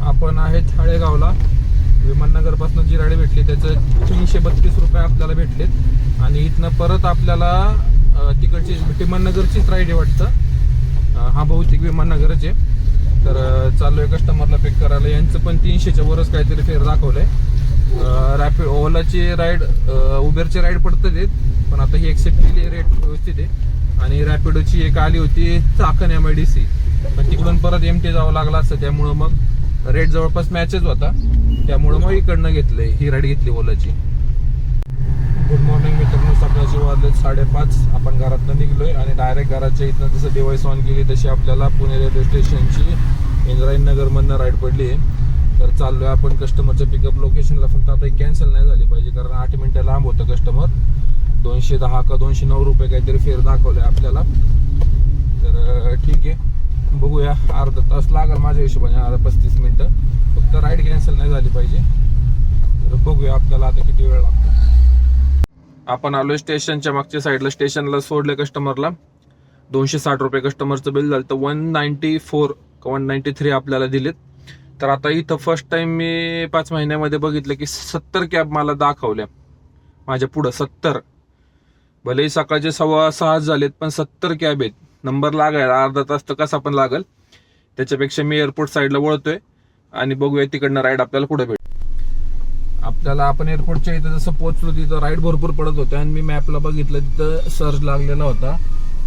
आपण आहे थाळेगावला. विमाननगरपासून जी राईड भेटली त्याचं 332 रुपये आपल्याला भेटलेत. आणि इथनं परत आपल्याला तिकडची विमाननगरचीच राईड आहे वाटतं. हा बहुतेक विमाननगरच आहे. तर चाललोय कस्टमरला पिक करायला. यांचं पण 300च्या वरच काहीतरी फेर दाखवलंय. रॅपिड ओलाची राईड उबेरची राईड पडतं देत, पण आता ही एक्सेप्ट केली, रेट व्यवस्थित आहे. आणि रॅपिडोची एक आली होती चाकण MIDC, पण तिकडून परत MT जावं लागला असतं, त्यामुळं मग रेट जवळपास मॅचच होता, त्यामुळं मग इकडनं घेतलंय, ही राईड घेतली ओलाची. गुड मॉर्निंग मित्रांनो, सकाळचे वाजले 5:30. आपण घरातनं निघलोय आणि डायरेक्ट घराच्या इथनं जसं डिव्हाइस ऑन केली तशी आपल्याला पुणे रेल्वे स्टेशनची इंद्रायणनगरमधनं राईड पडली आहे. तर चाललोय आपण कस्टमरच्या पिकअप लोकेशनला. फक्त आता कॅन्सल नाही झाली पाहिजे, कारण 8 मिनिटं लांब होतं कस्टमर. 210 का 209 रुपये काहीतरी फेर दाखवले आपल्याला. तर ठीक आहे, बघूया. अर्धा तास लागेल माझ्या हिशोबाने, 35 मिनिटं. फक्त राईड कॅन्सल नाही झाली पाहिजे. तर बघूया आपल्याला आता किती वेळ लागतो. आपण आलोय स्टेशनच्या मागच्या साईडला. स्टेशनला सोडले कस्टमरला. 260 रुपये कस्टमरचं बिल झालं. तर 194 का 193 आपल्याला दिलेत. तर आता इथं फर्स्ट टाइम मी 5 महिन्यामध्ये बघितलं की 70 कॅब मला दाखवल्या माझ्या पुढं. 70, भलेही सकाळचे 6:15 झालेत, पण 70 कॅब आहेत. नंबर लागायला अर्धा तास तर कसा पण लागल. त्याच्यापेक्षा मी एअरपोर्ट साईडला वळतोय आणि बघूया तिकडनं राईड आपल्याला कुठे भेट. आपल्याला आपण एअरपोर्टच्या इथं जसं पोहोचलो तिथं राईड भरपूर पडत होत्या आणि मी मॅपला बघितलं तिथं सर्ज लागलेला होता.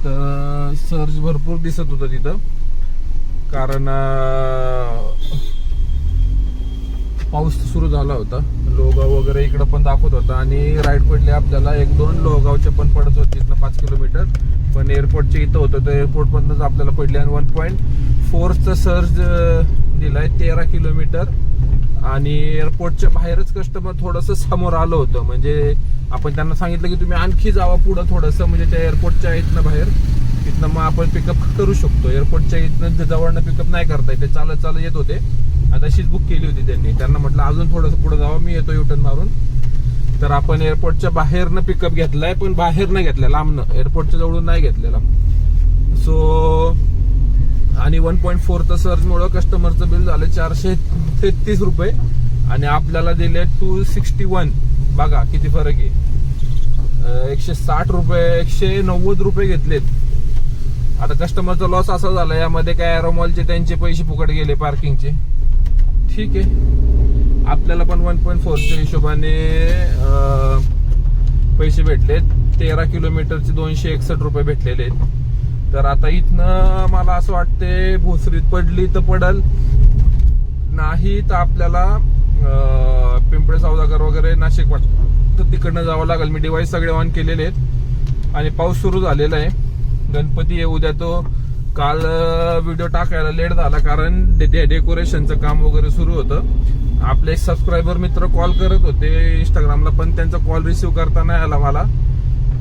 तर सर्ज भरपूर दिसत होतं तिथं, कारण पाऊस सुरू झाला होता. लोहगाव वगैरे इकडं पण दाखवत होता आणि राईड पडले आपल्याला 1-2 लोहगावचे पण पडत होते इथनं 5 किलोमीटर. पण एअरपोर्टच्या इथं होतं तर एअरपोर्ट मधूनच आपल्याला पडले. आणि 1.4चं सर्ज दिलाय 13 किलोमीटर. आणि एअरपोर्टच्या बाहेरच कस्टमर थोडंसं समोर आलं होतं. म्हणजे आपण त्यांना सांगितलं की तुम्ही आणखी जावा पुढं थोडंसं, म्हणजे त्या एअरपोर्टच्या इथनं बाहेर, तिथनं मग आपण पिकअप करू शकतो. एअरपोर्टच्या इथनं जवळनं पिकअप नाही करता येते, चालत चालत येत होते. तशीच बुक केली होती त्यांनी. त्यांना म्हटलं अजून थोडंसं पुढे जावं, मी येतो युटर्न मारून. तर आपण एअरपोर्टच्या बाहेरनं पिकअप घेतलाय, पण बाहेर नाही घेतलाय, लांबनं, एअरपोर्टच्या जवळून नाही घेतलेला. सो आणि 1.4चं सर्जमुळं कस्टमरचं बिल झालं 433 रुपये आणि आपल्याला दिले 261. बघा किती फरक आहे. 160 रुपये 190 रुपये घेतलेत. आता कस्टमरचा लॉस असा झाला, यामध्ये काय एरोमॉलचे त्यांचे पैसे फुकट गेले पार्किंगचे. ठीक आहे, आपल्याला पण 1.4च्या हिशोबाने पैसे भेटलेत. 13 किलोमीटरचे 261 रुपये भेटलेले आहेत. तर आता इथनं मला असं वाटते भोसरीत पडली तर पडल, नाही तर आपल्याला पिंपळे सौदागर वगैरे नाशिक वाटत तर तिकडनं जावं लागेल. मी डिव्हाइस सगळे ऑन केलेले आहेत आणि पाऊस सुरू झालेला आहे. गणपती आहे उद्या. तो काल व्हिडिओ टाकायला लेट झाला कारण डेकोरेशनचं काम वगैरे सुरू होतं. आपले एक सबस्क्रायबर मित्र कॉल करत होते इंस्टाग्रामला, पण त्यांचा कॉल रिसिव्ह करता नाही आला मला,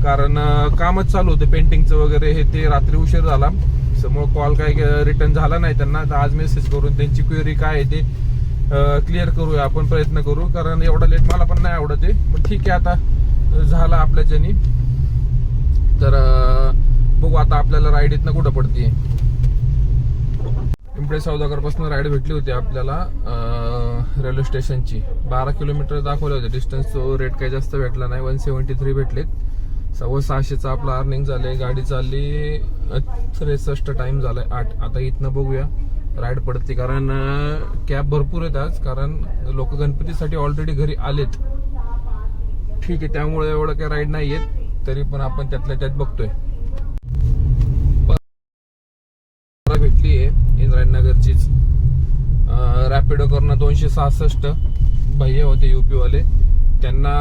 कारण कामच चालू होतं पेंटिंगचं वगैरे हे ते. रात्री उशीर झाला, समोर कॉल काय रिटर्न झाला नाही त्यांना. तर आज मेसेज करून त्यांची क्वेरी काय आहे ते क्लिअर करूया, आपण प्रयत्न करू, कारण एवढा लेट मला पण नाही आवडत आहे. पण ठीक आहे, आता झाला आपल्याच्यानी. तर बघू आता आपल्याला राईड इथनं कुठं पडतीये. पिंपळे सौदागर पासून राईड भेटली होती आपल्याला रेल्वे स्टेशनची. 12 किलोमीटर दाखवले होते डिस्टन्स. तो रेट काही जास्त भेटला नाही, 173 भेटलेत. 650चं आपलं अर्निंग झालंय. गाडी चालली 63 टाइम झालाय 8. आता इथनं बघूया राईड पडते, कारण कॅब भरपूर आहेत आज, कारण लोक गणपतीसाठी ऑलरेडी घरी आलेत. ठीक आहे, त्यामुळे एवढं काही राईड नाही येत, तरी पण आपण त्यातल्या त्यात बघतोय. भेटली आहे इंद्रायणनगरचीच. रॅपिडो करणं 266 भैया होते UP वाले. त्यांना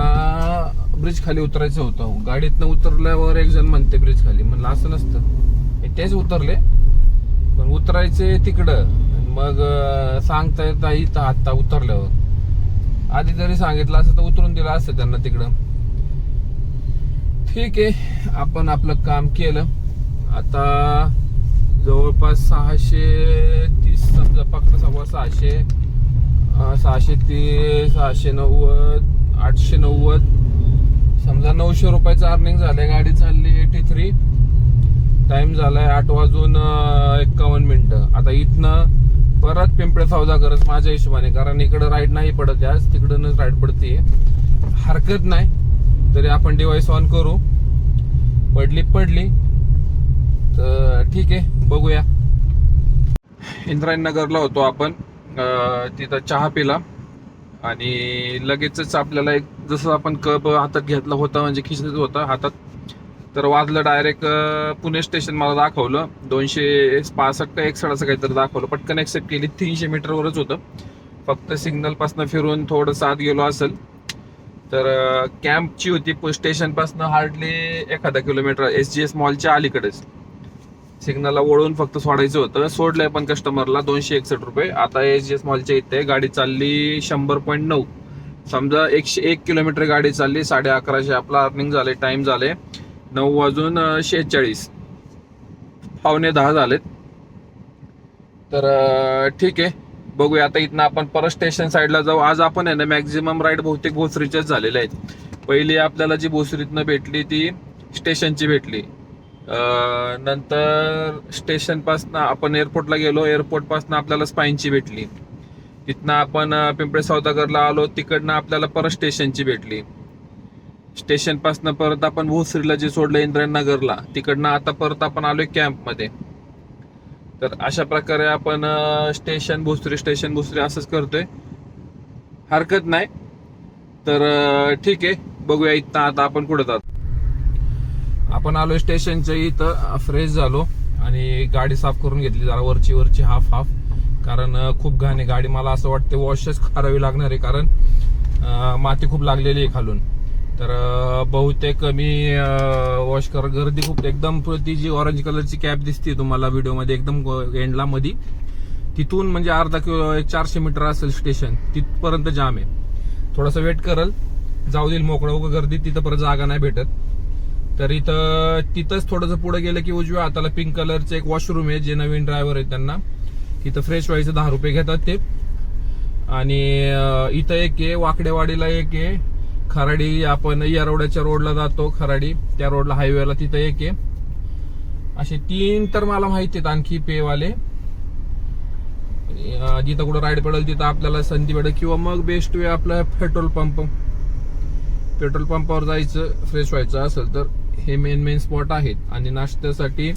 ब्रिज खाली उतरायचं होतं. गाडीतनं उतरल्यावर एक जण म्हणते ब्रिज खाली. म्हणलं असं नसतं, तेच उतरले पण उतरायचे तिकडं. मग सांगता येत इथं आता उतरल्यावर. आधी जरी सांगितलं असं तर उतरून दिलं असतं त्यांना तिकडं. ठीक आहे, आपण आपलं काम केलं. आता जवळपास 630 समजा पकडा, 650, 630, 690, 890 समजा 900 रुपयाचं अर्निंग झालंय. गाडी चालली 83. टाइम झालाय 8:51. आता इथनं परत पिंपळे सौदागरच माझ्या हिशोबाने, कारण इकडं राईड नाही पडत आज, तिकडूनच राईड पडते. हरकत नाही, तरी आपण डिव्हाइस ऑन करू. पडली तर ठीक आहे, बघूया. इंद्रायणनगरला होतो आपण, तिथं चहा पिला आणि लगेचच आपल्याला एक जसं आपण कप हातात घेतला होता, म्हणजे खिशात होता हातात, तर वाजलं डायरेक्ट पुणे स्टेशन. मला दाखवलं 265 का 61 असं काहीतरी दाखवलं. पटकन ऍक्सेप्ट केली. 300 मीटरवरच होतं, फक्त सिग्नल पासून फिरून थोडंसं आत गेलो असेल तर. कॅम्पची होती स्टेशन पासून हार्डली 1 किलोमीटर, SGS मॉलच्या अलीकडेच. सिग्नलला वळून फक्त सोडायचं होतं. सोडलंय पण कस्टमरला 261 रुपये. आता SGS मॉलच्या इथे गाडी चालली 100.9. समजा 101 किलोमीटर गाडी चालली. 11:30 आपला अर्निंग झाले. टाइम झाले 9:46, 9:45 झालेत. तर ठीक आहे, बघूया. आता इथनं आपण परत स्टेशन साईडला जाऊ. आज आपण आहे ना मॅक्झिमम राईड बहुतेक भोसरीच्याच झालेल्या आहेत. पहिली आपल्याला जी भोसरीतनं भेटली ती स्टेशनची भेटली. नंतर स्टेशन पासून आपण एअरपोर्टला गेलो, एअरपोर्ट पासून आपल्याला स्पाईनची भेटली. तिथनं आपण पिंपळे सौदागरला आलो, तिकडनं आपल्याला परत स्टेशनची भेटली. स्टेशन पासून परत आपण भोसरीला जे सोडलं इंद्रायणनगरला, तिकडनं आता परत आपण आलोय कॅम्प मध्ये. तर अशा प्रकारे आपण स्टेशन भोसरी असंच करतोय. हरकत नाही. तर ठीक आहे, बघूया. इथं आता आपण कुठं जातो. आपण आलो स्टेशनच्या इथं, फ्रेश झालो आणि गाडी साफ करून घेतली जरा, वरची हाफ, कारण खूप घाण आहे गाडी. मला असं वाटतं वॉशच करावी लागणार आहे, कारण माती खूप लागलेली आहे खालून. तर बहुतेक मी वॉश कर. गर्दी खूप एकदम. ती जी ऑरेंज कलरची कॅप दिसते तुम्हाला व्हिडिओमध्ये एकदम एंडला मध्ये, तिथून म्हणजे अर्धा किलो 400 मीटर असेल स्टेशन, तिथपर्यंत जाम आहे. थोडासा वेट करल, जाऊ देईल मोकळं. गर्दी तिथं परत जागा नाही भेटत. तर तिथंच थोडंसं पुढे गेलं की उजव्या हाताला पिंक कलरचं एक वॉशरूम आहे. जे नवीन ड्रायव्हर आहेत त्यांना तिथं फ्रेश व्हायचं 10 रुपये घेतात ते. आणि इथं एक आहे, वाकडेवाडीला एक आहे. खराडी, आपण येरवड्याच्या रोडला जातो खराडी, त्या रोडला हायवेला तिथं एक आहे. असे 3 तर मला माहिती आहेत आणखी पेवाले. जिथं कुठं राईड पडेल तिथं आपल्याला संधी भेटेल. किंवा मग बेस्ट वे आपला पेट्रोल पंपावर जायचं फ्रेश व्हायचं असेल तर हे मेन स्पॉट आहेत. आणि नाश्त्यासाठी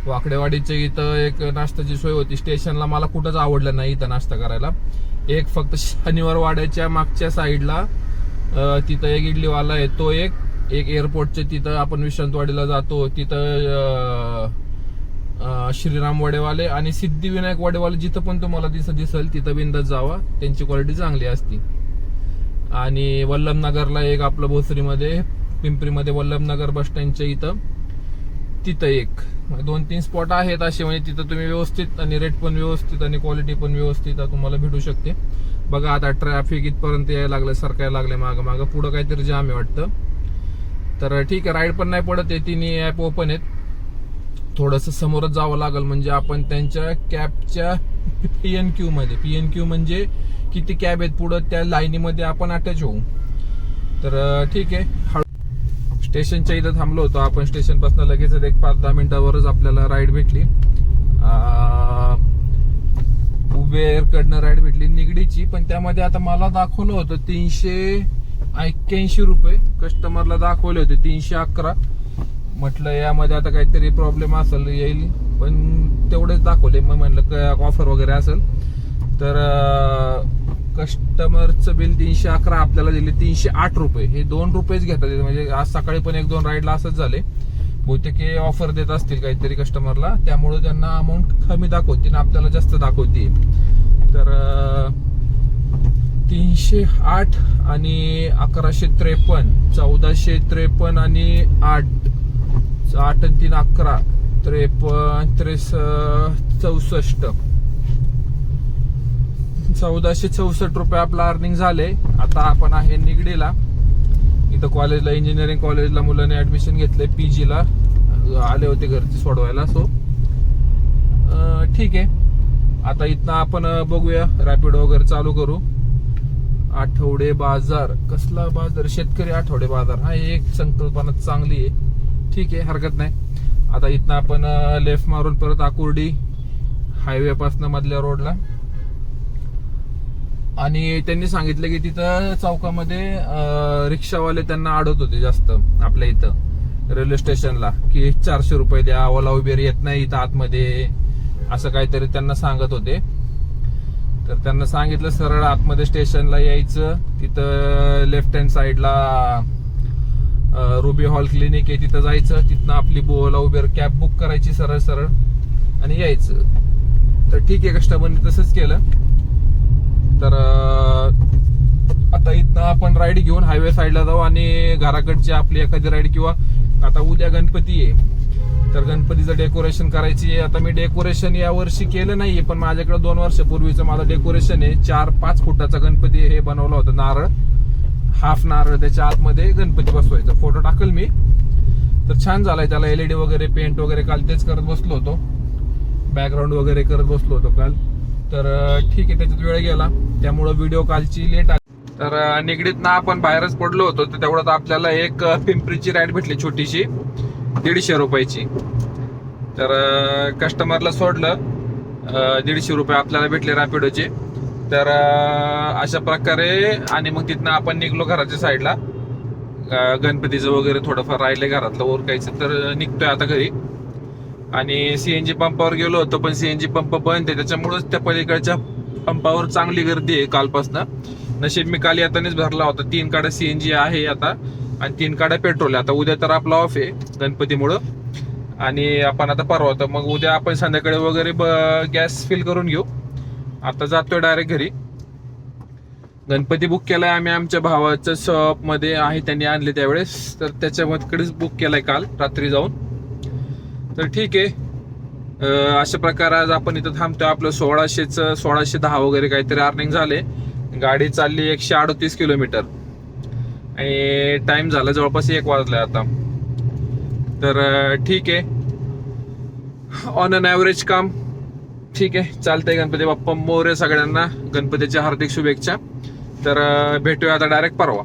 वाकडेवाडीच्या इथं एक नाश्त्याची सोय होती. स्टेशनला मला कुठंच आवडलं नाही इथं नाश्ता करायला. एक फक्त शनिवार वाड्याच्या मागच्या साईडला तिथं एक इडलीवाला आहे, तो एक एअरपोर्टच्या तिथं आपण विश्रांतवाडीला जातो तिथं श्रीराम वडेवाले आणि सिद्धिविनायक वडेवाले, जिथं पण तुम्हाला दिसेल तिथं बिंदास जावा, त्यांची क्वालिटी चांगली असती. आणि वल्लभनगरला एक आपलं भोसरीमध्ये, पिंपरीमध्ये वल्लभनगर बस स्टँडच्या इथं तिथं एक 2-3 स्पॉट आहेत असे. म्हणजे तिथं तुम्ही व्यवस्थित आणि रेट पण व्यवस्थित आणि क्वालिटी पण व्यवस्थित तुम्हाला भेटू शकते. बघा आता ट्रॅफिक इथपर्यंत यायला लागलं, सरकायला लागले मागं पुढं काहीतरी जाम आहे वाटतं. तर ठीक आहे, राईड पण नाही पडत आहे. तिन्ही ऍप ओपन आहेत. थोडंसं समोरच जावं लागेल म्हणजे आपण त्यांच्या कॅबच्या PNQ मध्ये, PNQ म्हणजे किती कॅब आहेत पुढं, त्या लाईनीमध्ये आपण अटॅच होऊ. तर ठीक आहे. स्टेशनच्या इथं थांबलो होतो आपण. स्टेशन पासून लगेच एक 5-10 मिनिटावरच आपल्याला राईड भेटली. उबेर कडनं राईड भेटली निगडीची, पण त्यामध्ये आता मला दाखवलं होतं 381 रुपये. कस्टमरला दाखवले होते 311. म्हटलं यामध्ये आता काहीतरी प्रॉब्लेम असेल, येईल, पण तेवढेच दाखवले. मग म्हटलं ऑफर वगैरे असेल तर. कस्टमरचं बिल 311, आपल्याला दिले 308 रुपये. हे 2 रुपयेच घेतात. म्हणजे आज सकाळी पण 1-2 राईडला असंच झाले. बहुतेक हे ऑफर देत असतील काहीतरी कस्टमरला, त्यामुळे त्यांना अमाऊंट कमी दाखवते आणि आपल्याला जास्त दाखवते. तर 308 आणि 1153, 1453 आणि 8 आणि 3 11, 63, 64, 1464 रुपये आपला अर्निंग झाले. आता आपण आहे निगडीला. इथं कॉलेजला, इंजिनिअरिंग कॉलेजला मुलांनी ऍडमिशन घेतलंय. PG ला आले होते घरचे सोडवायला. सो ठीक आहे. आता इथनं आपण बघूया, रॅपिडो वगैरे चालू करू. आठवडे बाजार, कसला बाजार? शेतकरी आठवडे बाजार. हा एक संकल्पना चांगली आहे. ठीक आहे, हरकत नाही. आता इथनं आपण लेफ्ट मारून परत आकुर्डी हायवे पासून मधल्या रोडला. आणि त्यांनी सांगितलं की तिथं चौकामध्ये रिक्षावाले त्यांना अडवत होते जास्त आपल्या इथं रेल्वे स्टेशनला, की 400 रुपये द्या, ओला उबेर येत नाही इथं आतमध्ये, असं काहीतरी त्यांना सांगत होते. तर त्यांना सांगितलं सरळ आतमध्ये स्टेशनला यायचं, तिथं लेफ्ट हँड साईडला रुबी हॉल क्लिनिक आहे, तिथं जायचं, तिथनं आपली ओला उबेर कॅब बुक करायची सरळ सरळ आणि यायचं. तर ठीक आहे, कस्टमरने तसंच केलं. तर आता इथनं आपण राईड घेऊन हायवे साईडला जाऊ आणि घराकडची आपली एखादी राईड, किंवा आता उद्या गणपती आहे तर गणपतीचं डेकोरेशन करायची आहे. आता मी डेकोरेशन या वर्षी केलं नाहीये, पण माझ्याकडे 2 वर्षापूर्वीचं माझं डेकोरेशन आहे. 4-5 फुटाचा गणपती हे बनवला होता, नारळ, हाफ नारळ, त्याच्या आतमध्ये गणपती बसवायचा. फोटो टाकल मी. तर छान झालाय, त्याला LED वगैरे पेंट वगैरे काल तेच करत बसलो होतो, बॅकग्राऊंड वगैरे करत बसलो होतो काल. तर ठीक आहे, त्याच्यात वेळ गेला, त्यामुळं व्हिडिओ कालची लेट आली. तर निगडीत ना आपण बाहेरच पडलो होतो, तर तेवढ्यात आपल्याला एक पिंपरीची राईड भेटली छोटीशी, 150 रुपयाची. तर कस्टमरला सोडलं, 150 रुपये आपल्याला भेटले रॅपिडोचे. तर अशा प्रकारे आणि मग तिथनं आपण निघलो घराच्या साईडला. गणपतीचं वगैरे थोडंफार राहिले घरातलं ओरकायचं, तर निघतोय आता घरी. आणि CNG पंपावर गेलो होतो, पण CNG पंप बंद आहे, त्याच्यामुळेच त्या पलीकडच्या पंपावर चांगली गर्दी आहे कालपासनं. नशीब मी काल येतानाच भरला होता. 3 काड्या CNG आहे आता आणि 3 काड्या पेट्रोल आहे. आता उद्या तर आपला ऑफ आहे गणपतीमुळं, आणि आपण आता परवा, तर मग उद्या आपण संध्याकाळी वगैरे गॅस फिल करून घेऊ. आता जातोय डायरेक्ट घरी. गणपती बुक केलाय आम्ही आमच्या भावाच्या शॉप मध्ये आहे, त्यांनी आणले त्यावेळेस, तर त्याच्याकडेच बुक केलाय काल रात्री जाऊन. तर ठीक आहे, अशा प्रकारे आज आपण इथं थांबतोय. आपलं 1610 वगैरे काहीतरी अर्निंग झाले. गाडी चालली 138 किलोमीटर आणि टाइम झाला जवळपास 1 वाजलाय आता. तर ठीक आहे, ऑन अन ॲव्हरेज काम ठीक आहे, चालतंय. गणपती बाप्पा मोरया, सगळ्यांना गणपतीच्या हार्दिक शुभेच्छा. तर भेटूया आता डायरेक्ट परवा.